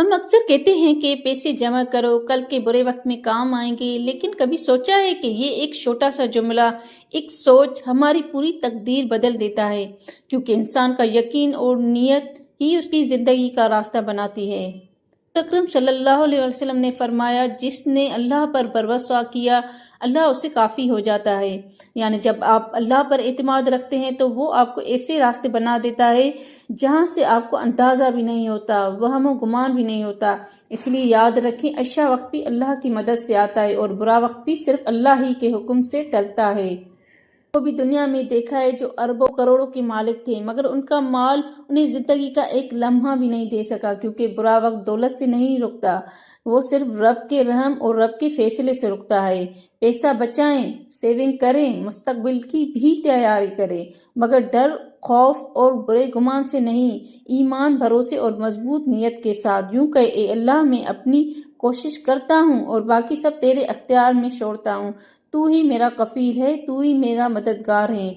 ہم اکثر کہتے ہیں کہ پیسے جمع کرو، کل کے برے وقت میں کام آئیں گے، لیکن کبھی سوچا ہے کہ یہ ایک چھوٹا سا جملہ، ایک سوچ ہماری پوری تقدیر بدل دیتا ہے، کیونکہ انسان کا یقین اور نیت ہی اس کی زندگی کا راستہ بناتی ہے۔ اکرم صلی اللہ علیہ وسلم نے فرمایا، جس نے اللہ پر بھروسہ کیا، اللہ اسے کافی ہو جاتا ہے۔ یعنی جب آپ اللہ پر اعتماد رکھتے ہیں تو وہ آپ کو ایسے راستے بنا دیتا ہے جہاں سے آپ کو اندازہ بھی نہیں ہوتا، وہم و گمان بھی نہیں ہوتا۔ اس لیے یاد رکھیں، اچھا وقت بھی اللہ کی مدد سے آتا ہے اور برا وقت بھی صرف اللہ ہی کے حکم سے ٹلتا ہے۔ وہ بھی دنیا میں دیکھا ہے جو اربوں کروڑوں کے مالک تھے، مگر ان کا مال انہیں زندگی کا ایک لمحہ بھی نہیں دے سکا، کیونکہ برا وقت دولت سے نہیں رکتا، وہ صرف رب کے رحم اور رب کے فیصلے سے رکتا ہے۔ پیسہ بچائیں، سیونگ کریں، مستقبل کی بھی تیاری کریں، مگر ڈر، خوف اور برے گمان سے نہیں، ایمان، بھروسے اور مضبوط نیت کے ساتھ۔ یوں کہ اے اللہ، میں اپنی کوشش کرتا ہوں اور باقی سب تیرے اختیار میں چھوڑتا ہوں، تو ہی میرا کفیل ہے، تو ہی میرا مددگار ہے۔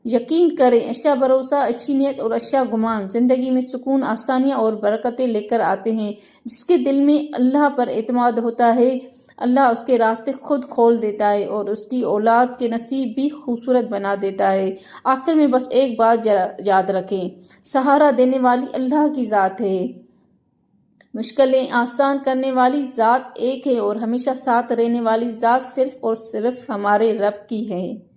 یقین کریں، اچھا بھروسہ، اچھی نیت اور اچھا گمان زندگی میں سکون، آسانیاں اور برکتیں لے کر آتے ہیں۔ جس کے دل میں اللہ پر اعتماد ہوتا ہے، اللہ اس کے راستے خود کھول دیتا ہے اور اس کی اولاد کے نصیب بھی خوبصورت بنا دیتا ہے۔ آخر میں بس ایک بات یاد رکھیں، سہارا دینے والی اللہ کی ذات ہے، مشکلیں آسان کرنے والی ذات ایک ہے اور ہمیشہ ساتھ رہنے والی ذات صرف اور صرف ہمارے رب کی ہے۔